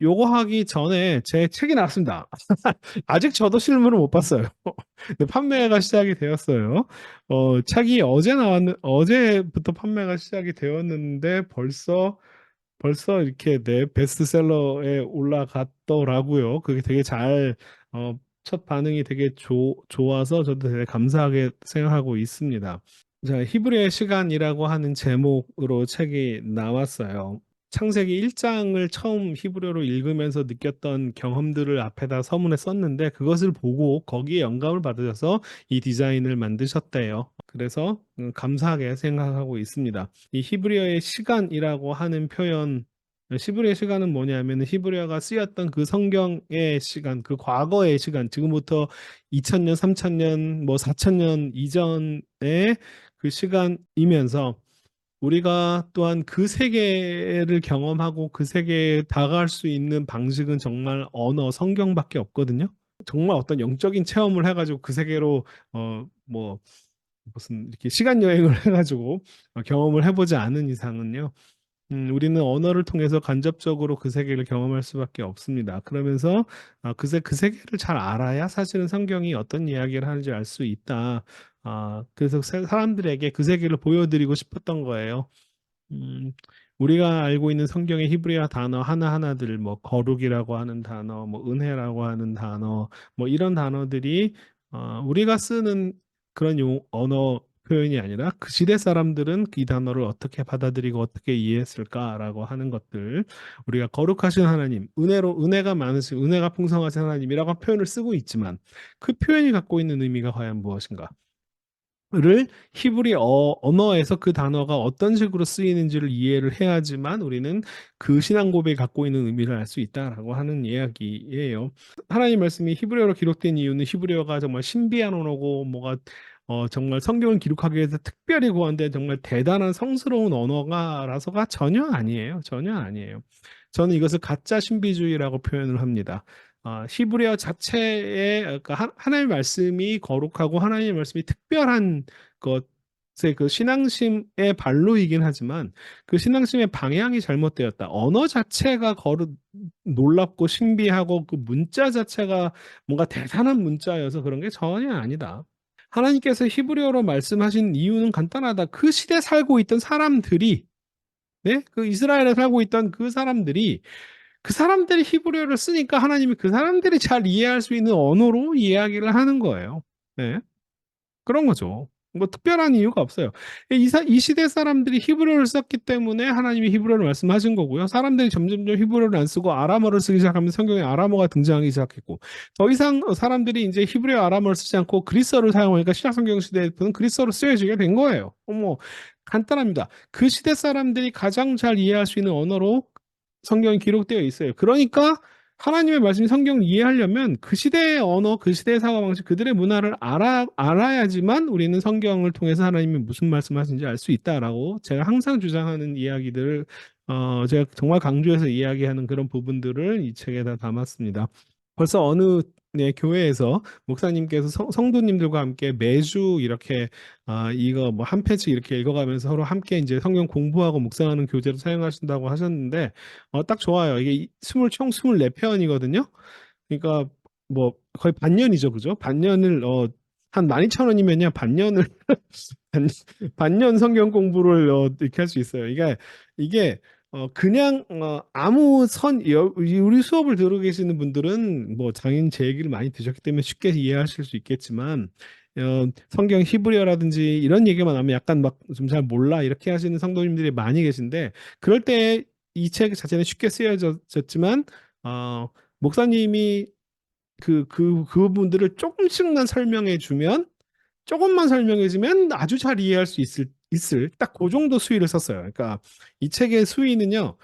요거 하기 전에 제 책이 나왔습니다. 아직 저도 실물을 못 봤어요. 근데 판매가 시작이 되었어요. 책이 어제부터 판매가 시작이 되었는데 벌써 이렇게 내 베스트셀러에 올라갔더라고요. 그게 되게 첫 반응이 되게 좋아서 저도 되게 감사하게 생각하고 있습니다. 자, 히브리의 시간이라고 하는 제목으로 책이 나왔어요. 창세기 1장을 처음 히브리어로 읽으면서 느꼈던 경험들을 앞에다 서문에 썼는데 그것을 보고 거기에 영감을 받으셔서 이 디자인을 만드셨대요. 그래서 감사하게 생각하고 있습니다. 이 히브리어의 시간이라고 하는 표현, 히브리어의 시간은 뭐냐면 히브리어가 쓰였던 그 성경의 시간, 그 과거의 시간, 지금부터 2000년, 3000년, 뭐 4000년 이전의 그 시간이면서 우리가 또한 그 세계를 경험하고 그 세계에 다가갈 수 있는 방식은 정말 언어, 성경밖에 없거든요. 정말 어떤 영적인 체험을 해가지고 그 세계로 뭐 무슨 이렇게 시간 여행을 해가지고 경험을 해보지 않은 이상은요. 우리는 언어를 통해서 간접적으로 그 세계를 경험할 수밖에 없습니다. 그러면서 그 세계를 잘 알아야 사실은 성경이 어떤 이야기를 하는지 알 수 있다. 그래서 사람들에게 그 세계를 보여드리고 싶었던 거예요. 음, 우리가 알고 있는 성경의 히브리어 단어 하나하나들, 뭐 거룩이라고 하는 단어, 뭐 은혜라고 하는 단어, 뭐 이런 단어들이 우리가 쓰는 그런 언어 표현이 아니라 그 시대 사람들은 이 단어를 어떻게 받아들이고 어떻게 이해했을까라고 하는 것들, 우리가 거룩하신 하나님, 은혜가 많으신 은혜가 풍성하신 하나님이라고 표현을 쓰고 있지만 그 표현이 갖고 있는 의미가 과연 무엇인가? 를 언어에서 그 단어가 어떤 식으로 쓰이는지를 이해를 해야지만 우리는 그 신앙 고백이 갖고 있는 의미를 알 수 있다라고 하는 이야기예요. 하나님 말씀이 히브리어로 기록된 이유는 히브리어가 정말 신비한 언어고 뭐가 정말 성경을 기록하기 위해서 특별히 구한데 정말 대단한 성스러운 언어가라서가 전혀 아니에요. 전혀 아니에요. 저는 이것을 가짜 신비주의라고 표현을 합니다. 히브리어 자체의 그러니까 하나님의 말씀이 거룩하고 하나님의 말씀이 특별한 것의 그 신앙심의 발로이긴 하지만 그 신앙심의 방향이 잘못되었다. 언어 자체가 놀랍고 신비하고 그 문자 자체가 뭔가 대단한 문자여서 그런 게 전혀 아니다. 하나님께서 히브리어로 말씀하신 이유는 간단하다. 그 시대에 살고 있던 사람들이 네? 그 이스라엘에 살고 있던 그 사람들이 히브리어를 쓰니까 하나님이 그 사람들이 잘 이해할 수 있는 언어로 이야기를 하는 거예요. 네. 그런 거죠. 뭐 특별한 이유가 없어요. 이 시대 사람들이 히브리어를 썼기 때문에 하나님이 히브리어를 말씀하신 거고요. 사람들이 점점점 히브리어를 안 쓰고 아람어를 쓰기 시작하면 성경에 아람어가 등장하기 시작했고 더 이상 사람들이 이제 히브리어 아람어를 쓰지 않고 그리스어를 사용하니까 신약 성경 시대에는 그리스어를 쓰여지게 된 거예요. 간단합니다. 그 시대 사람들이 가장 잘 이해할 수 있는 언어로 성경이 기록되어 있어요. 그러니까 하나님의 말씀이 성경을 이해하려면 그 시대의 언어, 그 시대의 사고방식, 그들의 문화를 알아야지만 우리는 성경을 통해서 하나님이 무슨 말씀하시는지 알 수 있다라고 제가 항상 주장하는 이야기들을 제가 정말 강조해서 이야기하는 그런 부분들을 이 책에 다 담았습니다. 벌써 어느 교회에서 목사님께서 성도님들과 함께 매주 이렇게 이거 뭐 한 페이지 이렇게 읽어가면서 서로 함께 이제 성경 공부하고 묵상하는 교재로 사용하신다고 하셨는데 딱 좋아요. 이게 총 24편이거든요. 그러니까 뭐 거의 반년이죠, 그죠? 반년을 한 12,000원이면요 반년을 반- 반년 성경 공부를 이렇게 할 수 있어요. 이게 그냥 우리 수업을 들고 계시는 분들은 뭐 장인 제 얘기를 많이 드셨기 때문에 쉽게 이해하실 수 있겠지만 성경 히브리어라든지 이런 얘기만 하면 약간 막 좀 잘 몰라 이렇게 하시는 성도님들이 많이 계신데 그럴 때 이 책 자체는 쉽게 쓰여졌지만 목사님이 그분들을 조금만 설명해 주면 아주 잘 이해할 수 있을 딱 그 정도 수위를 썼어요. 그러니까 이 책의 수위는요,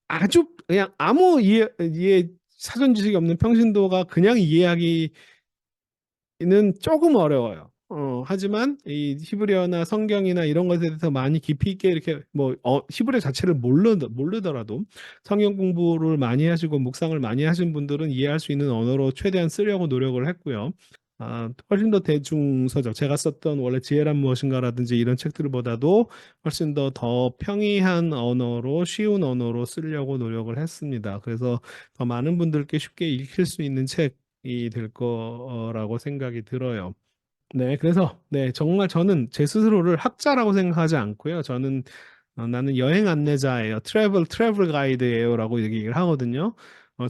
아주 그냥 아무 이해 사전 지식이 없는 평신도가 그냥 이해하기는 조금 어려워요. 하지만 이 히브리어나 성경이나 이런 것에 대해서 많이 깊이 있게 이렇게 히브리어 자체를 모르더라도 성경 공부를 많이 하시고 묵상을 많이 하신 분들은 이해할 수 있는 언어로 최대한 쓰려고 노력을 했고요. 훨씬 더 대중서적, 제가 썼던 원래 지혜란 무엇인가라든지 이런 책들보다도 훨씬 더 평이한 언어로, 쉬운 언어로 쓰려고 노력을 했습니다. 그래서 더 많은 분들께 쉽게 읽힐 수 있는 책이 될 거라고 생각이 들어요. 네, 그래서 네, 정말 저는 제 스스로를 학자라고 생각하지 않고요. 저는 나는 여행 안내자예요. 트래블 가이드예요라고 얘기를 하거든요.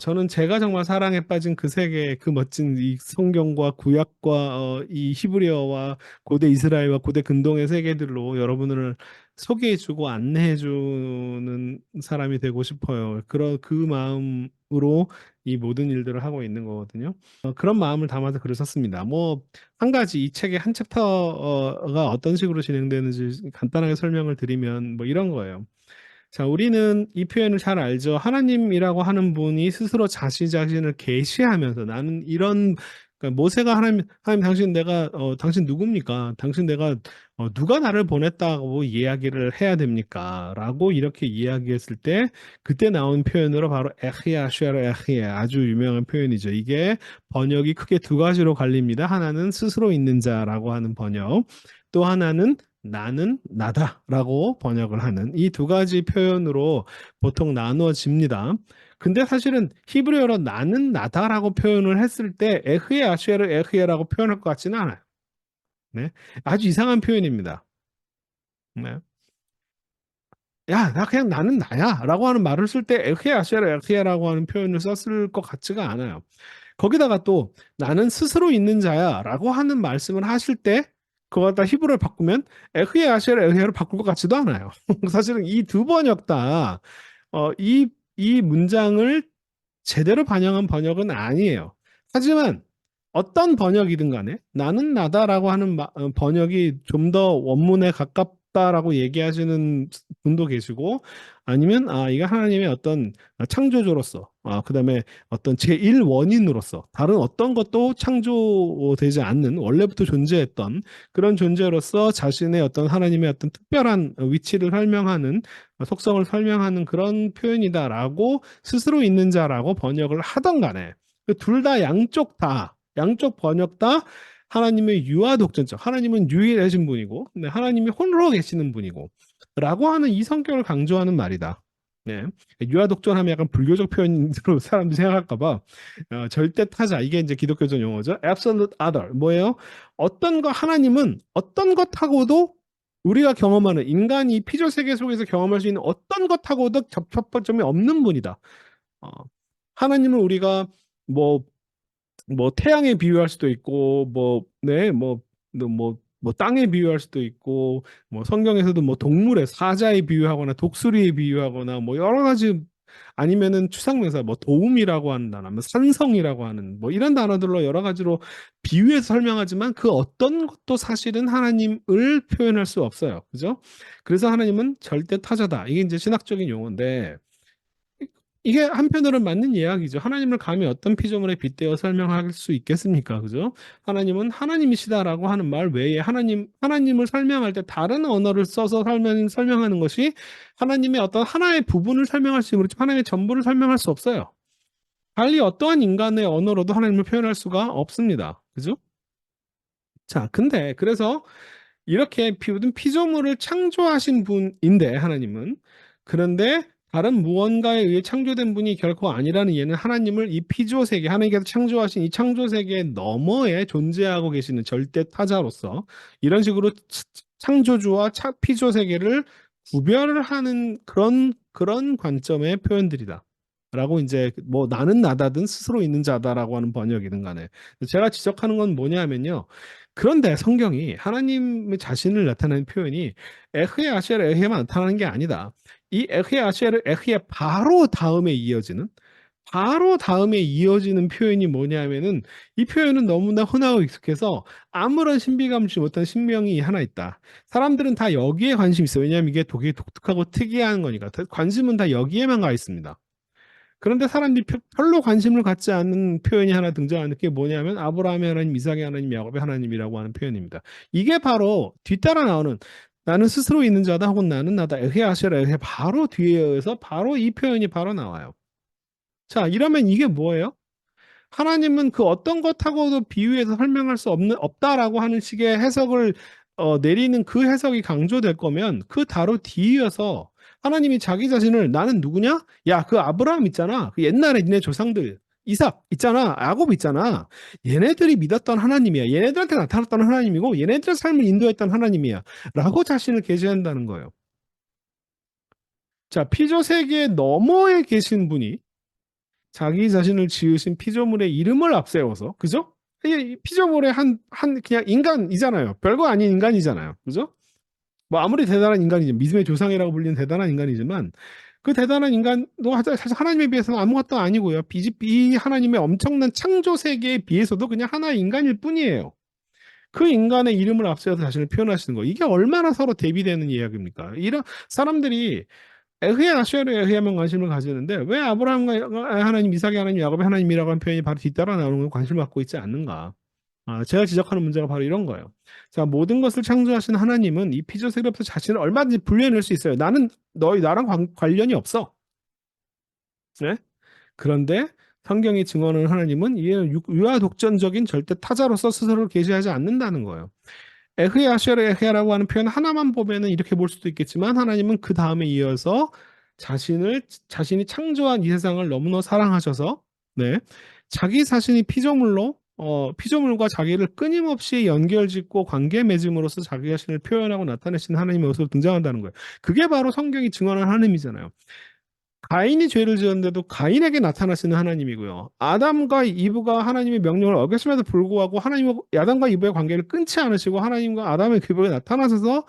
저는 제가 정말 사랑에 빠진 그 세계, 그 멋진 이 성경과 구약과 이 히브리어와 고대 이스라엘과 고대 근동의 세계들로 여러분을 소개해주고 안내해주는 사람이 되고 싶어요. 그 마음으로 이 모든 일들을 하고 있는 거거든요. 그런 마음을 담아서 글을 썼습니다. 뭐 한 가지 이 책의 한 챕터가 어떤 식으로 진행되는지 간단하게 설명을 드리면 뭐 이런 거예요. 자, 우리는 이 표현을 잘 알죠. 하나님이라고 하는 분이 스스로 자신을 계시하면서 나는 이런 그러니까 모세가 하나님 당신 내가 당신 누굽니까? 당신 내가 누가 나를 보냈다고 이야기를 해야 됩니까? 라고 이렇게 이야기했을 때 그때 나온 표현으로 바로 에히야 쉐르 에히야 아주 유명한 표현이죠. 이게 번역이 크게 두 가지로 갈립니다. 하나는 스스로 있는 자라고 하는 번역, 또 하나는 나는 나다라고 번역을 하는 이 두 가지 표현으로 보통 나누어집니다. 근데 사실은 히브리어로 나는 나다라고 표현을 했을 때 에흐에 아쉐르 에흐에라고 표현할 것 같지는 않아요. 네. 아주 이상한 표현입니다. 네. 야, 나 그냥 나는 나야라고 하는 말을 쓸 때 에흐에 아쉐르 에흐에라고 하는 표현을 썼을 것 같지가 않아요. 거기다가 또 나는 스스로 있는 자야라고 하는 말씀을 하실 때 그거 다 히브리어를 바꾸면 에흐에 아쉐르 에흐에로 바꿀 것 같지도 않아요. 사실은 이 두 번역 다 이 문장을 제대로 반영한 번역은 아니에요. 하지만 어떤 번역이든 간에 나는 나다라고 하는 번역이 좀 더 원문에 가깝다라고 얘기하시는 분도 계시고 아니면 이게 하나님의 어떤 창조주로서 그다음에 어떤 제1원인으로서 다른 어떤 것도 창조되지 않는 원래부터 존재했던 그런 존재로서 자신의 어떤 하나님의 어떤 특별한 위치를 설명하는 속성을 설명하는 그런 표현이다라고 스스로 있는 자라고 번역을 하던 간에 둘 다 양쪽 번역 다 하나님의 유아 독전적 하나님은 유일하신 분이고 네, 하나님이 홀로 계시는 분이고 라고 하는 이 성격을 강조하는 말이다. 네. 유아 독전하면 약간 불교적 표현으로 사람들이 생각할까 봐 절대 타자 이게 이제 기독교적 용어죠. Absolute other 뭐예요? 어떤 거 하나님은 어떤 것하고도 우리가 경험하는 인간이 피조 세계 속에서 경험할 수 있는 어떤 것하고도 접촉점이 없는 분이다. 어, 하나님은 우리가 뭐 태양에 비유할 수도 있고 뭐 땅에 비유할 수도 있고 뭐 성경에서도 뭐 동물의 사자에 비유하거나 독수리에 비유하거나 뭐 여러 가지 아니면은 추상명사 뭐 도움이라고 하는 단어, 뭐 산성이라고 하는 뭐 이런 단어들로 여러 가지로 비유해서 설명하지만 그 어떤 것도 사실은 하나님을 표현할 수 없어요. 그죠? 그래서 하나님은 절대 타자다. 이게 이제 신학적인 용어인데 이게 한편으로는 맞는 이야기죠. 하나님을 감히 어떤 피조물에 빗대어 설명할 수 있겠습니까? 그죠? 하나님은 하나님이시다라고 하는 말 외에 하나님을 설명할 때 다른 언어를 써서 설명하는 것이 하나님의 어떤 하나의 부분을 설명할 수 있는 거지 하나님의 전부를 설명할 수 없어요. 달리 어떠한 인간의 언어로도 하나님을 표현할 수가 없습니다. 그죠? 자, 근데 그래서 이렇게 모든 피조물을 창조하신 분인데 하나님은 그런데 다른 무언가에 의해 창조된 분이 결코 아니라는 얘는 하나님을 이 피조 세계 하나님께서 창조하신 이 창조 세계 너머에 존재하고 계시는 절대 타자로서 이런 식으로 창조주와 피조 세계를 구별을 하는 그런 관점의 표현들이다. 라고 이제 뭐 나는 나다든 스스로 있는 자다라고 하는 번역이든 간에 제가 지적하는 건 뭐냐면요. 그런데 성경이 하나님의 자신을 나타내는 표현이 에흐에 아시엘 에흐에만 나타나는 게 아니다. 이 에흐에 아시엘 에흐에 바로 다음에 이어지는 표현이 뭐냐면은 이 표현은 너무나 흔하고 익숙해서 아무런 신비감 주지 못한 신명이 하나 있다. 사람들은 다 여기에 관심 있어. 왜냐하면 이게 되게 독특하고 특이한 거니까. 관심은 다 여기에만 가 있습니다. 그런데 사람들이 별로 관심을 갖지 않는 표현이 하나 등장하는 게 뭐냐면 아브라함의 하나님, 이삭의 하나님, 야곱의 하나님이라고 하는 표현입니다. 이게 바로 뒤따라 나오는 나는 스스로 있는 자다 혹은 나는 나다 에헤 아시라 에헤 바로 뒤에서 바로 이 표현이 바로 나와요. 자, 이러면 이게 뭐예요? 하나님은 그 어떤 것하고도 비유해서 설명할 수 없다라고 하는 식의 해석을 내리는 그 해석이 강조될 거면 그 바로 뒤이어서 하나님이 자기 자신을 나는 누구냐? 야, 그 아브라함 있잖아. 그 옛날에 니네 조상들 이삭 있잖아. 야곱 있잖아. 얘네들이 믿었던 하나님이야. 얘네들한테 나타났던 하나님이고 얘네들의 삶을 인도했던 하나님이야. 라고 자신을 계시한다는 거예요. 자, 피조 세계 너머에 계신 분이 자기 자신을 지으신 피조물의 이름을 앞세워서, 그죠? 이 피조물의 그냥 인간이잖아요. 별거 아닌 인간이잖아요. 그죠? 뭐 아무리 대단한 인간이지, 믿음의 조상이라고 불리는 대단한 인간이지만, 그 대단한 인간도 사실 하나님에 비해서는 아무것도 아니고요. 이 하나님의 엄청난 창조 세계에 비해서도 그냥 하나의 인간일 뿐이에요. 그 인간의 이름을 앞세워서 자신을 표현하시는 거. 이게 얼마나 서로 대비되는 이야기입니까? 이런 사람들이 에흐야 아슈에르 에흐야만 관심을 가지는데 왜 아브라함과 하나님, 이삭의 하나님, 야곱의 하나님이라고 하는 표현이 바로 뒤따라 나오는 걸 관심을 갖고 있지 않는가? 제가 지적하는 문제가 바로 이런 거예요. 자, 모든 것을 창조하신 하나님은 이 피조세계로부터 자신을 얼마든지 분리해낼 수 있어요. 나는 나랑 관련이 없어. 네? 그런데 성경이 증언하는 하나님은 이에 유아 독전적인 절대 타자로서 스스로를 계시하지 않는다는 거예요. 에흐야 아슈에르 에흐야라고 하는 표현 하나만 보면은 이렇게 볼 수도 있겠지만 하나님은 그 다음에 이어서 자신이 창조한 이 세상을 너무나 사랑하셔서 네, 자기 자신이 피조물과 자기를 끊임없이 연결짓고 관계 맺음으로써 자기 자신을 표현하고 나타내시는 하나님의 모습으로 등장한다는 거예요. 그게 바로 성경이 증언한 하나님이잖아요. 가인이 죄를 지었는데도 가인에게 나타나시는 하나님이고요. 아담과 이브가 하나님의 명령을 어겼음에도 불구하고 하나님과 아담과 이브의 관계를 끊지 않으시고 하나님과 아담의 그분에 나타나셔서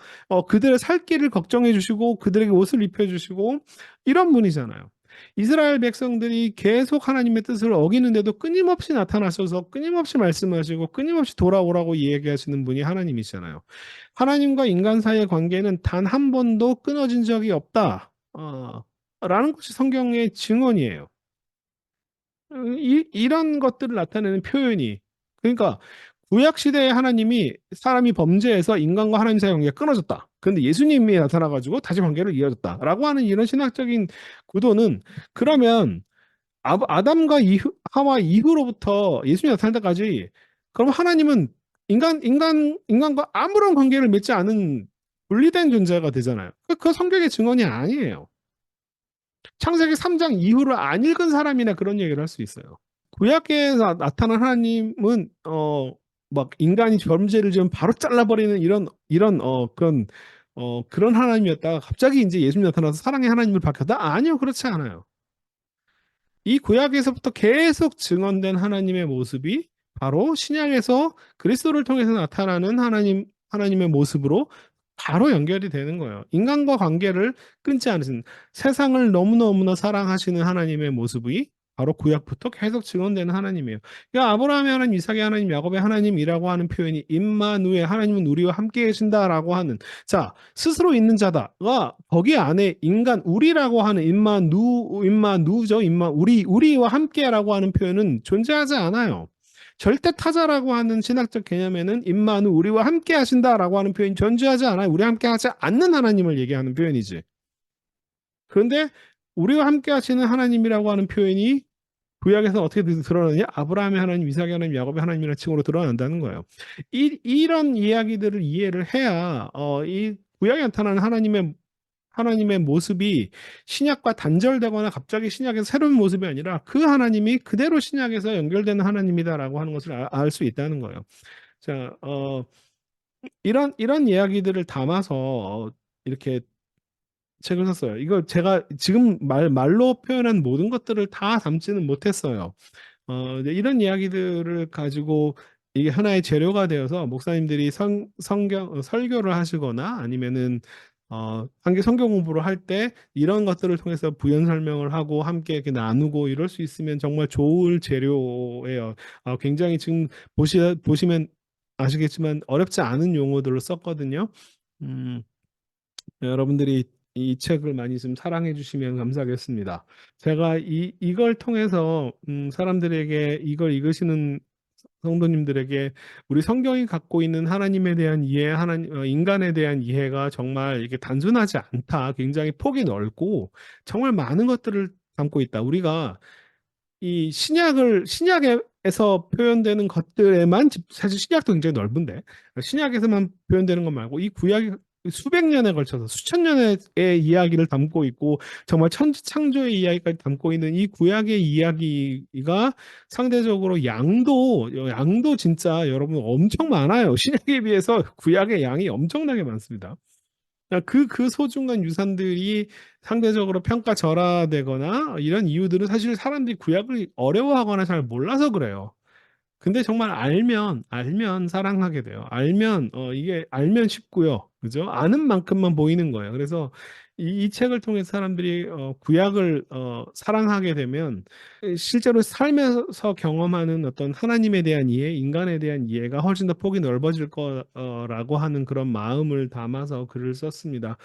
그들의 살 길을 걱정해 주시고 그들에게 옷을 입혀 주시고 이런 분이잖아요. 이스라엘 백성들이 계속 하나님의 뜻을 어기는데도 끊임없이 나타나셔서 끊임없이 말씀하시고 끊임없이 돌아오라고 이야기하시는 분이 하나님이시잖아요. 하나님과 인간 사이의 관계는 단 한 번도 끊어진 적이 없다. 라는 것이 성경의 증언이에요. 이런 것들을 나타내는 표현이 그러니까 구약 시대의 하나님이 사람이 범죄해서 인간과 하나님 사이의 관계가 끊어졌다. 그런데 예수님이 나타나가지고 다시 관계를 이어졌다라고 하는 이런 신학적인 구도는 그러면 아담과 하와 이후로부터 예수님이 나타날 때까지 그럼 하나님은 인간과 아무런 관계를 맺지 않은 분리된 존재가 되잖아요. 그 성경의 증언이 아니에요. 창세기 3장 이후를 안 읽은 사람이나 그런 얘기를 할 수 있어요. 구약에서 나타난 하나님은 막 인간이 범죄를 지으면 바로 잘라버리는 이런 그런 하나님이었다가 갑자기 이제 예수님 나타나서 사랑의 하나님을 밝혔다? 아니요, 그렇지 않아요. 이 구약에서부터 계속 증언된 하나님의 모습이 바로 신약에서 그리스도를 통해서 나타나는 하나님의 모습으로 바로 연결이 되는 거예요. 인간과 관계를 끊지 않으신 세상을 너무너무나 사랑하시는 하나님의 모습이 바로 구약부터 계속 증언되는 하나님이에요. 그러니까 아브라함의 하나님, 이삭의 하나님, 야곱의 하나님이라고 하는 표현이 임마누엘, 하나님은 우리와 함께 계신다라고 하는 자, 스스로 있는 자다가 거기 안에 인간 우리라고 하는 임마누죠. 우리와 함께라고 하는 표현은 존재하지 않아요. 절대 타자라고 하는 신학적 개념에는 임마누 우리와 함께 하신다라고 하는 표현이 존재하지 않아요. 우리와 함께 하지 않는 하나님을 얘기하는 표현이지. 그런데 우리와 함께 하시는 하나님이라고 하는 표현이 구약에서 어떻게 드러나느냐? 아브라함의 하나님, 이삭의 하나님, 야곱의 하나님이라는 칭으로 드러난다는 거예요. 이런 이야기들을 이해를 해야 이 구약에 나타나는 하나님의 모습이 신약과 단절되거나 갑자기 신약에서 새로운 모습이 아니라 그 하나님이 그대로 신약에서 연결되는 하나님이다라고 하는 것을 알 수 있다는 거예요. 자, 이런 이야기들을 담아서 이렇게 책을 썼어요. 이거 제가 지금 말로 표현한 모든 것들을 다 담지는 못했어요. 이런 이야기들을 가지고 이게 하나의 재료가 되어서 목사님들이 성경 설교를 하시거나 아니면은 함께 성경 공부를 할 때 이런 것들을 통해서 부연 설명을 하고 함께 이렇게 나누고 이럴 수 있으면 정말 좋을 재료예요. 굉장히 지금 보시면 아시겠지만 어렵지 않은 용어들을 썼거든요. 음, 여러분들이 이 책을 많이 좀 사랑해 주시면 감사하겠습니다. 제가 이걸 통해서 사람들에게 이걸 읽으시는 성도님들에게 우리 성경이 갖고 있는 하나님에 대한 이해, 인간에 대한 이해가 정말 이게 단순하지 않다. 굉장히 폭이 넓고 정말 많은 것들을 담고 있다. 우리가 이 신약의 에서 표현되는 것들에만 사실 신약도 굉장히 넓은데 신약에서만 표현되는 것 말고 이 구약이 수백 년에 걸쳐서 수천 년의 이야기를 담고 있고 정말 천지창조의 이야기까지 담고 있는 이 구약의 이야기가 상대적으로 양도 진짜 여러분 엄청 많아요. 신약에 비해서 구약의 양이 엄청나게 많습니다. 그 소중한 유산들이 상대적으로 평가절하되거나 이런 이유들은 사실 사람들이 구약을 어려워하거나 잘 몰라서 그래요. 근데 정말 알면 사랑하게 돼요. 이게 알면 쉽고요. 그죠? 아는 만큼만 보이는 거예요. 그래서 이 책을 통해서 사람들이 구약을 사랑하게 되면 실제로 삶에서 경험하는 어떤 하나님에 대한 이해, 인간에 대한 이해가 훨씬 더 폭이 넓어질 거라고 하는 그런 마음을 담아서 글을 썼습니다.